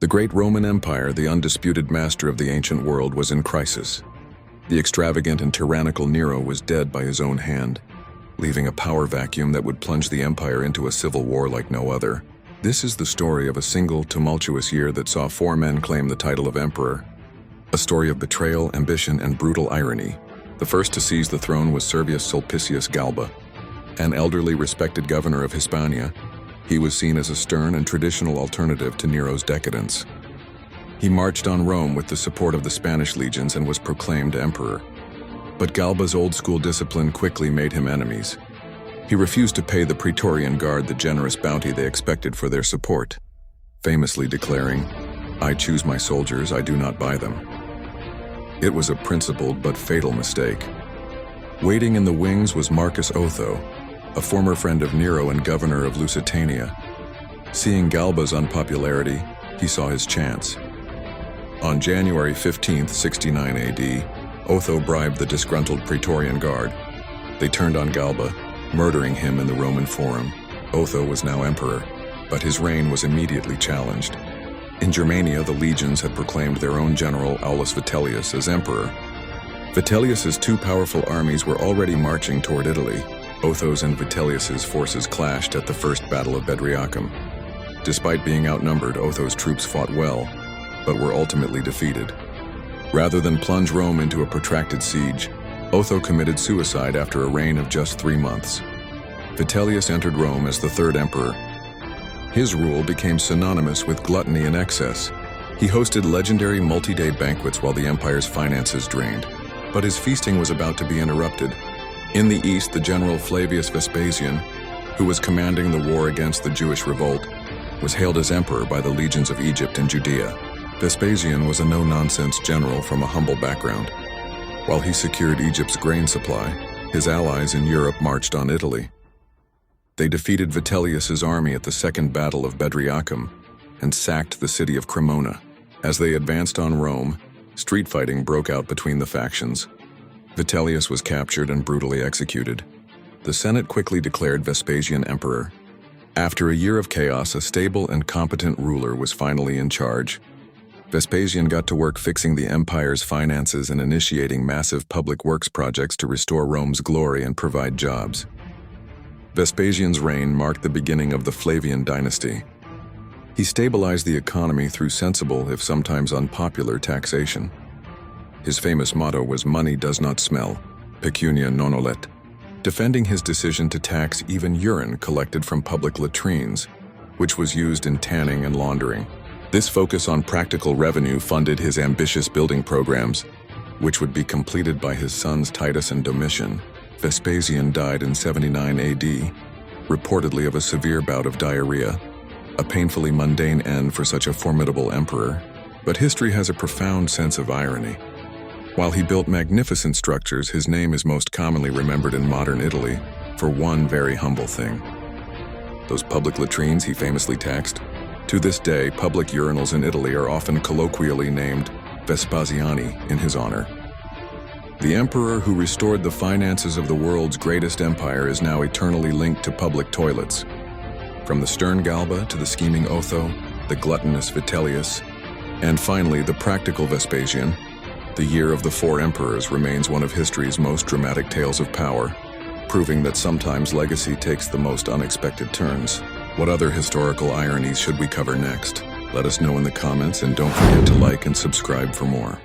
The great Roman Empire, the undisputed master of the ancient world, was in crisis. The extravagant and tyrannical Nero was dead by his own hand, leaving a power vacuum that would plunge the empire into a civil war like no other. This is the story of a single tumultuous year that saw 4 men claim the title of emperor. A story of betrayal, ambition, and brutal irony. The first to seize the throne was Servius Sulpicius Galba, an elderly, respected governor of Hispania. He was seen as a stern and traditional alternative to Nero's decadence. He marched on Rome with the support of the Spanish legions and was proclaimed emperor. But Galba's old-school discipline quickly made him enemies. He refused to pay the Praetorian Guard the generous bounty they expected for their support, famously declaring, "I choose my soldiers, I do not buy them." It was a principled but fatal mistake. Waiting in the wings was Marcus Otho, a former friend of Nero and governor of Lusitania. Seeing Galba's unpopularity, he saw his chance. On January 15, 69 AD, Otho bribed the disgruntled Praetorian Guard. They turned on Galba, murdering him in the Roman Forum. Otho was now emperor, but his reign was immediately challenged. In Germania, the legions had proclaimed their own general, Aulus Vitellius, as emperor. Vitellius's 2 powerful armies were already marching toward Italy. Otho's and Vitellius's forces clashed at the First Battle of Bedriacum. Despite being outnumbered, Otho's troops fought well, but were ultimately defeated. Rather than plunge Rome into a protracted siege, Otho committed suicide after a reign of just 3 months. Vitellius entered Rome as the 3rd emperor. His rule became synonymous with gluttony and excess. He hosted legendary multi-day banquets while the empire's finances drained. But his feasting was about to be interrupted. In the east, the general Flavius Vespasian, who was commanding the war against the Jewish revolt, was hailed as emperor by the legions of Egypt and Judea. Vespasian was a no-nonsense general from a humble background. While he secured Egypt's grain supply, his allies in Europe marched on Italy. They defeated Vitellius's army at the Second Battle of Bedriacum and sacked the city of Cremona. As they advanced on Rome, street fighting broke out between the factions. Vitellius was captured and brutally executed. The Senate quickly declared Vespasian emperor. After a year of chaos, a stable and competent ruler was finally in charge. Vespasian got to work fixing the empire's finances and initiating massive public works projects to restore Rome's glory and provide jobs. Vespasian's reign marked the beginning of the Flavian dynasty. He stabilized the economy through sensible, if sometimes unpopular, taxation. His famous motto was "Money does not smell, pecunia non olet," defending his decision to tax even urine collected from public latrines, which was used in tanning and laundering. This focus on practical revenue funded his ambitious building programs, which would be completed by his sons Titus and Domitian. Vespasian died in 79 AD, reportedly of a severe bout of diarrhea, a painfully mundane end for such a formidable emperor. But history has a profound sense of irony. While he built magnificent structures, his name is most commonly remembered in modern Italy for one very humble thing: those public latrines he famously taxed. To this day, public urinals in Italy are often colloquially named Vespasiani in his honor. The emperor who restored the finances of the world's greatest empire is now eternally linked to public toilets. From the stern Galba to the scheming Otho, the gluttonous Vitellius, and finally the practical Vespasian, the year of the 4 emperors remains one of history's most dramatic tales of power, proving that sometimes legacy takes the most unexpected turns. What other historical ironies should we cover next? Let us know in the comments, and don't forget to like and subscribe for more.